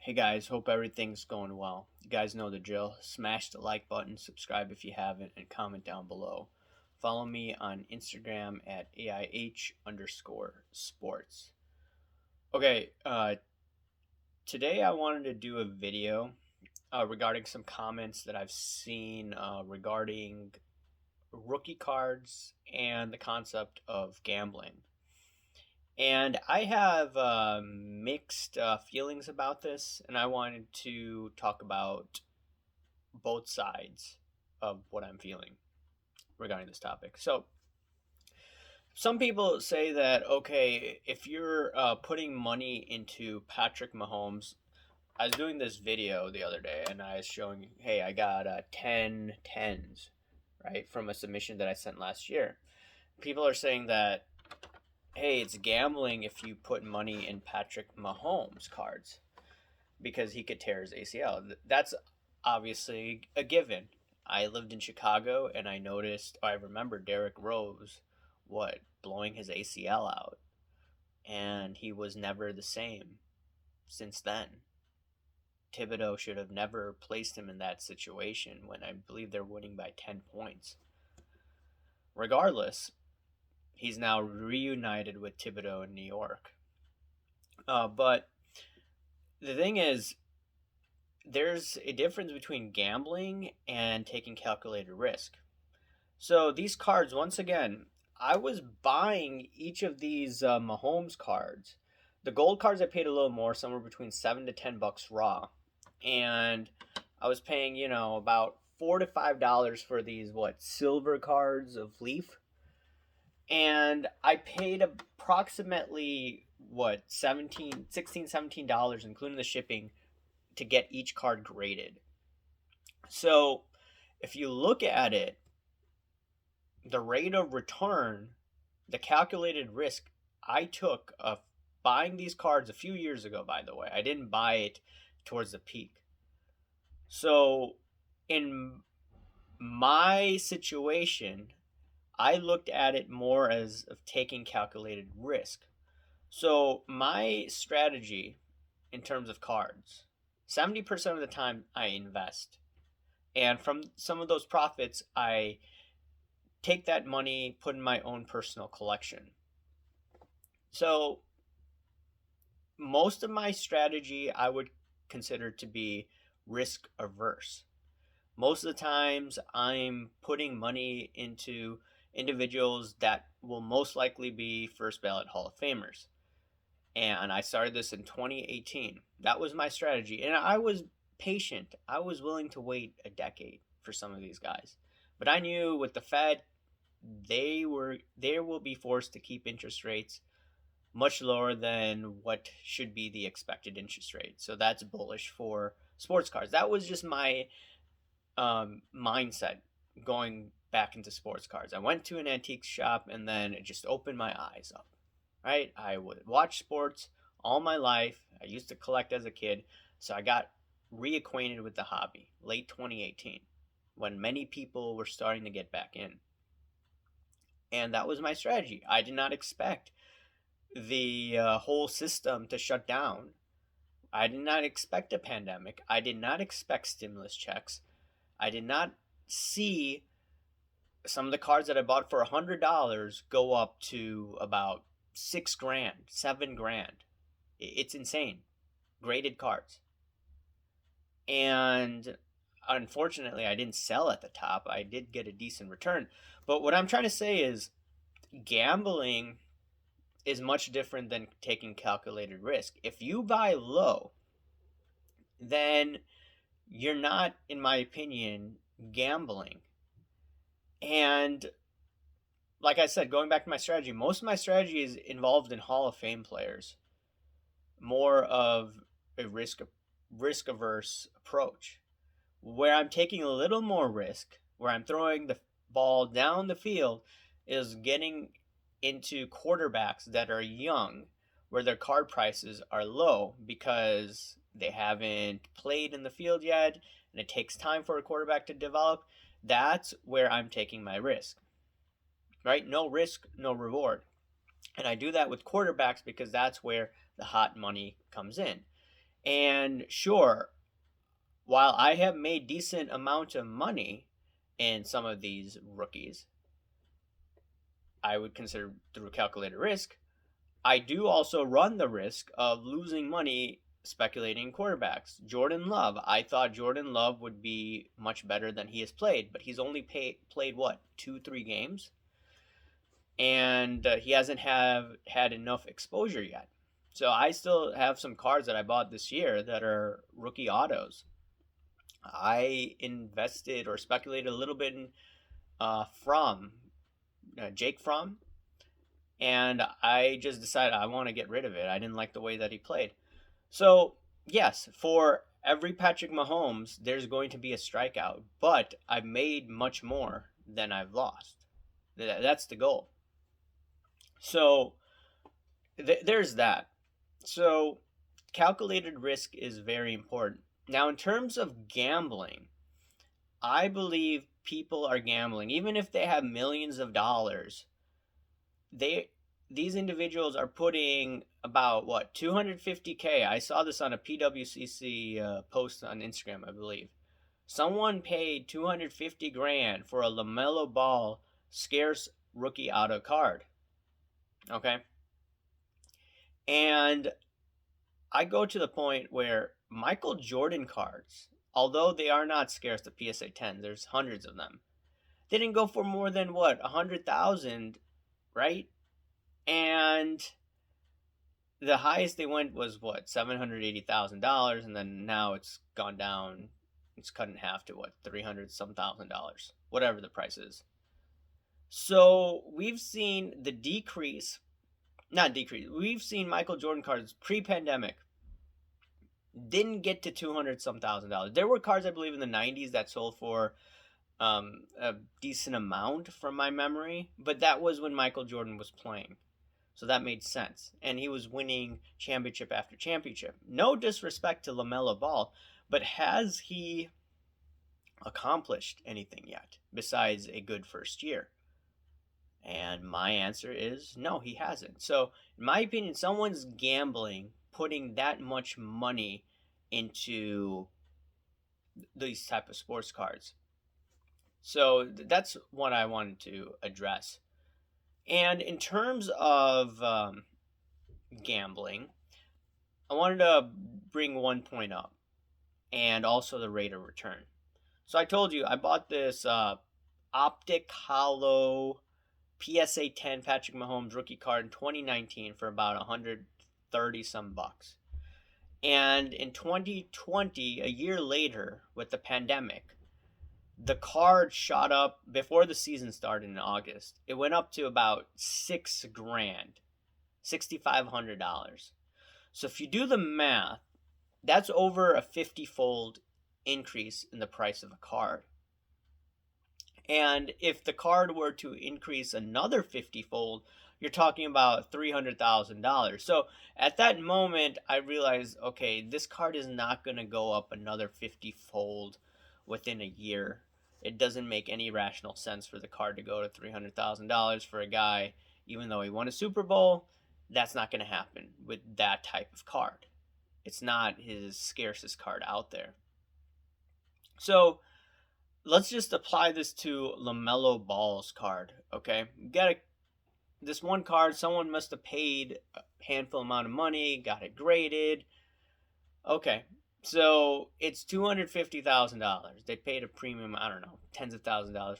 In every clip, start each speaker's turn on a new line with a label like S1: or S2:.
S1: Hey guys, hope everything's going well. You guys know the drill. Smash the like button, subscribe if you haven't, and comment down below. Follow me on Instagram at AIH_sports. Okay, today I wanted to do a video regarding some comments that I've seen regarding rookie cards and the concept of gambling. And I have mixed feelings about this, and I wanted to talk about both sides of what I'm feeling regarding this topic. So, some people say that, okay, if you're putting money into Patrick Mahomes, I was doing this video the other day and I was showing, hey, I got 10 tens, right, from a submission that I sent last year. People are saying that, hey, it's gambling if you put money in Patrick Mahomes cards because he could tear his ACL. That's obviously a given. I lived in Chicago and I remember Derrick Rose, blowing his ACL out, and he was never the same since then. Thibodeau should have never placed him in that situation when I believe they're winning by 10 points. Regardless, he's now reunited with Thibodeau in New York. But the thing is, there's a difference between gambling and taking calculated risk. So these cards, once again, I was buying each of these Mahomes cards. The gold cards I paid a little more, somewhere between $7 to $10 raw, and I was paying about $4 to $5 for these silver cards of Leaf, and I paid approximately $17, including the shipping, to get each card graded. So if you look at it, the rate of return, the calculated risk I took of buying these cards a few years ago, by the way, I didn't buy it towards the peak. So in my situation, I looked at it more as of taking calculated risk. So my strategy in terms of cards, 70% of the time I invest. And from some of those profits, I take that money, put in my own personal collection. So most of my strategy I would consider to be risk averse. Most of the times I'm putting money into individuals that will most likely be first ballot Hall of Famers. And I started this in 2018. That was my strategy. And I was patient. I was willing to wait a decade for some of these guys. But I knew with the Fed, they will be forced to keep interest rates much lower than what should be the expected interest rate. So that's bullish for sports cards. That was just my mindset going back into sports cards. I went to an antique shop and then it just opened my eyes up. Right? I would watch sports all my life. I used to collect as a kid, so I got reacquainted with the hobby late 2018 when many people were starting to get back in. And that was my strategy. I did not expect the whole system to shut down. I did not expect a pandemic. I did not expect stimulus checks. I did not see some of the cards that I bought for $100 go up to about $6,000, $7,000. It's insane. Graded cards. And unfortunately, I didn't sell at the top. I did get a decent return. But what I'm trying to say is gambling is much different than taking calculated risk. If you buy low, then you're not, in my opinion, gambling. And like I said, going back to my strategy, most of my strategy is involved in Hall of Fame players. More of a risk averse approach, where I'm taking a little more risk, where I'm throwing the ball down the field, is getting into quarterbacks that are young, where their card prices are low because they haven't played in the field yet, and it takes time for a quarterback to develop. That's where I'm taking my risk. Right? No risk, no reward. And I do that with quarterbacks because that's where the hot money comes in. And sure, while I have made decent amount of money in some of these rookies, I would consider through calculated risk, I do also run the risk of losing money speculating quarterbacks. Jordan Love, I thought Jordan Love would be much better than he has played, but he's only played what, 2-3 games, and he hasn't had enough exposure yet. So I still have some cards that I bought this year that are rookie autos. I invested or speculated a little bit in from Jake Fromm, and I just decided I want to get rid of it. I didn't like the way that he played. So, yes, for every Patrick Mahomes, there's going to be a strikeout, but I've made much more than I've lost. That's the goal. So, there's that. So, calculated risk is very important. Now, in terms of gambling, I believe people are gambling, even if they have millions of dollars. These individuals are putting about what, 250K. I saw this on a PWCC post on Instagram, I believe. Someone paid 250 grand for a LaMelo Ball scarce rookie auto card. Okay, and I go to the point where Michael Jordan cards, although they are not scarce, the PSA 10, there's hundreds of them. They didn't go for more than what, 100,000, right? And the highest they went was what, $780,000, and then now it's gone down. It's cut in half to what, 300 some $1,000, whatever the price is. So we've seen the decrease, not decrease. We've seen Michael Jordan cards pre-pandemic didn't get to 200 some $1,000. There were cards I believe in the 90s that sold for a decent amount from my memory, but that was when Michael Jordan was playing. So that made sense. And he was winning championship after championship. No disrespect to LaMelo Ball, but has he accomplished anything yet besides a good first year? And my answer is no, he hasn't. So, in my opinion, someone's gambling, putting that much money into these type of sports cards. So that's what I wanted to address. And in terms of gambling, I wanted to bring one point up, and also the rate of return. So I told you I bought this Optic Hollow PSA 10 Patrick Mahomes rookie card in 2019 for about 130 some bucks. And in 2020, a year later, with the pandemic, the card shot up before the season started in August. It went up to about $6,000, $6,500. So if you do the math, that's over a 50-fold increase in the price of a card. And if the card were to increase another 50-fold, you're talking about $300,000. So at that moment, I realized, okay, this card is not going to go up another 50-fold within a year. It doesn't make any rational sense for the card to go to $300,000 for a guy, even though he won a Super Bowl. That's not going to happen with that type of card. It's not his scarcest card out there. So let's just apply this to LaMelo Ball's card, okay? You got this one card, someone must have paid a handful amount of money, got it graded. Okay, so it's $250,000. They paid a premium, I don't know, tens of thousands of dollars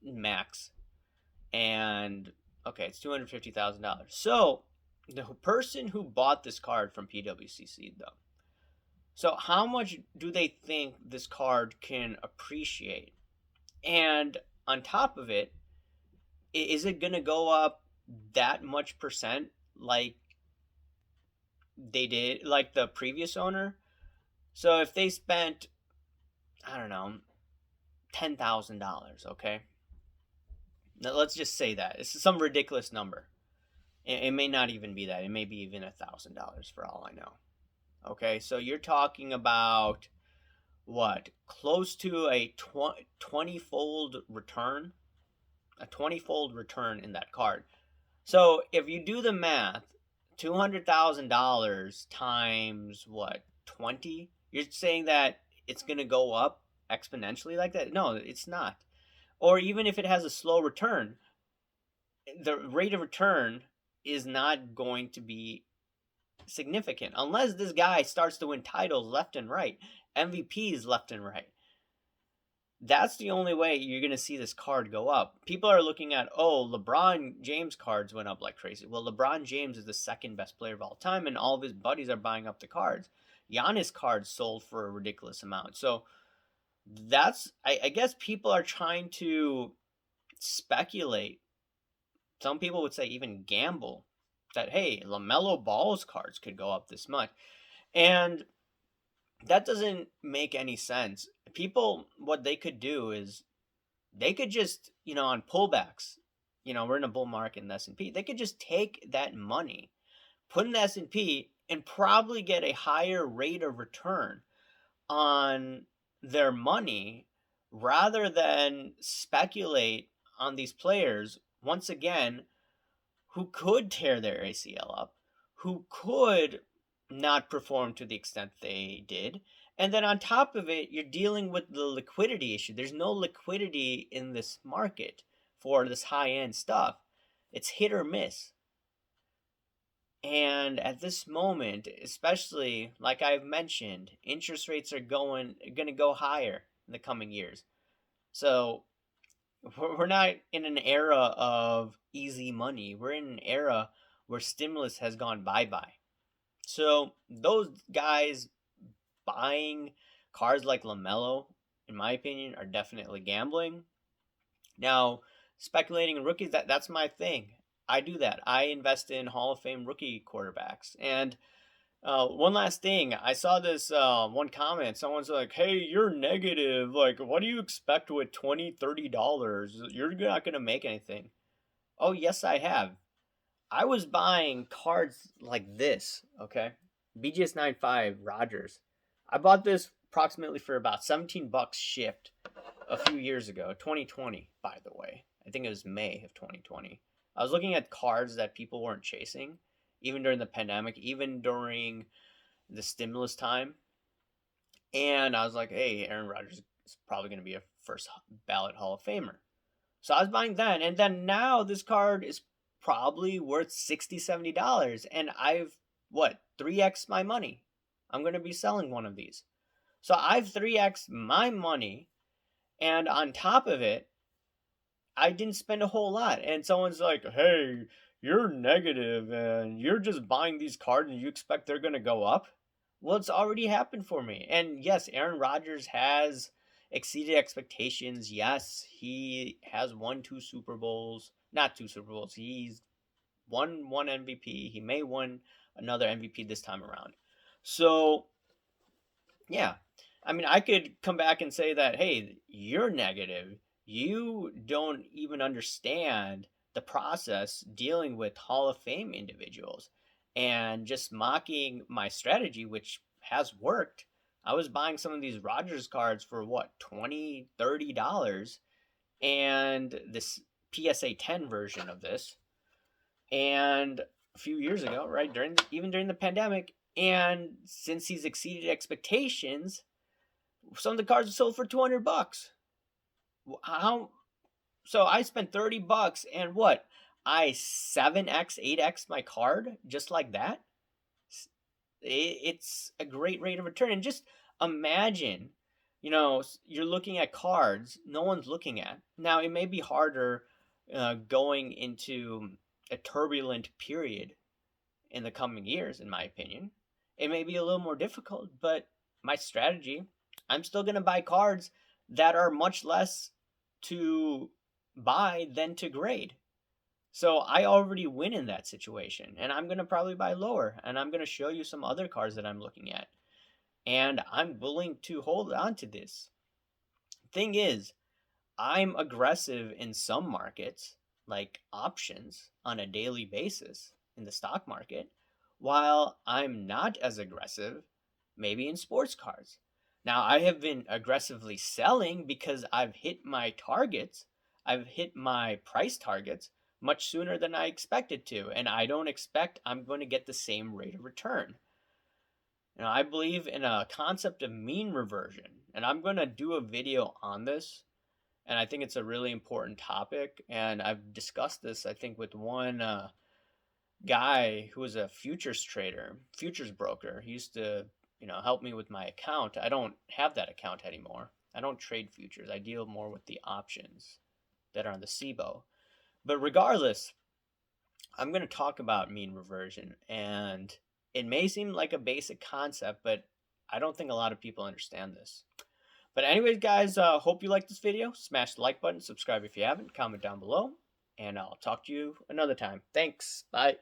S1: max. And okay, it's $250,000. So the person who bought this card from PWCC, though, so how much do they think this card can appreciate? And on top of it, is it going to go up that much percent like they did, like the previous owner? So if they spent, I don't know, $10,000, okay? Now let's just say that. It's some ridiculous number. It may not even be that. It may be even $1,000 for all I know. Okay, so you're talking about what? Close to a 20-fold return? A 20-fold return in that card. So if you do the math, $200,000 times what, 20? You're saying that it's going to go up exponentially like that? No, it's not. Or even if it has a slow return, the rate of return is not going to be significant unless this guy starts to win titles left and right, MVPs left and right. That's the only way you're going to see this card go up. People are looking at, oh, LeBron James cards went up like crazy. Well, LeBron James is the second best player of all time, and all of his buddies are buying up the cards. Giannis cards sold for a ridiculous amount. So that's, I guess people are trying to speculate. Some people would say even gamble that, hey, LaMelo Ball's cards could go up this much. And that doesn't make any sense. People, what they could do is they could just, on pullbacks, we're in a bull market in the S&P, they could just take that money, put in the S&P, and probably get a higher rate of return on their money rather than speculate on these players, once again, who could tear their ACL up, who could not perform to the extent they did. And then on top of it, you're dealing with the liquidity issue. There's no liquidity in this market for this high end stuff. It's hit or miss. And at this moment, especially like I've mentioned, interest rates are going to go higher in the coming years. So we're not in an era of easy money. We're in an era where stimulus has gone bye-bye. So those guys buying cars like LaMelo, in my opinion, are definitely gambling. Now, speculating in rookies, that's my thing. I do that. I invest in Hall of Fame rookie quarterbacks. And one last thing, I saw this one comment. Someone's like, "Hey, you're negative. Like, what do you expect with $20, $30? You're not gonna make anything." Oh, yes, I have. I was buying cards like this. Okay, BGS 95 Rogers. I bought this approximately for about $17 shipped a few years ago, 2020, by the way. I think it was May of 2020. I was looking at cards that people weren't chasing, even during the pandemic, even during the stimulus time. And I was like, hey, Aaron Rodgers is probably going to be a first ballot Hall of Famer. So I was buying then. And then now this card is probably worth $60, $70. And I've, 3x my money. I'm going to be selling one of these. So I've 3x my money. And on top of it, I didn't spend a whole lot. And someone's like, hey, you're negative and you're just buying these cards and you expect they're going to go up. Well, it's already happened for me. And yes, Aaron Rodgers has exceeded expectations. Yes, he has won 2 Super Bowls. Not 2 Super Bowls. He's won 1 MVP. He may win another MVP this time around. So, yeah. I mean, I could come back and say that, hey, you're negative. You don't even understand the process dealing with Hall of Fame individuals and just mocking my strategy, which has worked. I was buying some of these Rogers cards for what, $20, $30, and this PSA 10 version of this. And a few years ago, right, even during the pandemic, and since he's exceeded expectations, some of the cards are sold for $200. How? So I spent $30 and what? I 7x, 8x my card just like that. It's a great rate of return. And just imagine, you're looking at cards no one's looking at. Now, it may be harder going into a turbulent period in the coming years, in my opinion. It may be a little more difficult, but my strategy, I'm still going to buy cards that are much less to buy than to grade. So I already win in that situation, and I'm going to probably buy lower, and I'm going to show you some other cards that I'm looking at. And I'm willing to hold on to this. Thing is, I'm aggressive in some markets, like options, on a daily basis in the stock market, while I'm not as aggressive maybe in sports cards. Now, I have been aggressively selling because I've hit my targets, I've hit my price targets, much sooner than I expected to, and I don't expect I'm going to get the same rate of return. I believe in a concept of mean reversion, and I'm going to do a video on this, and I think it's a really important topic, and I've discussed this, I think, with one guy who was a futures trader, futures broker. He used to, help me with my account. I don't have that account anymore. I don't trade futures. I deal more with the options that are on the SIBO. But regardless, I'm going to talk about mean reversion, and it may seem like a basic concept, but I don't think a lot of people understand this. But anyways, guys, hope you liked this video. Smash the like button, subscribe if you haven't, comment down below, and I'll talk to you another time. Thanks. Bye.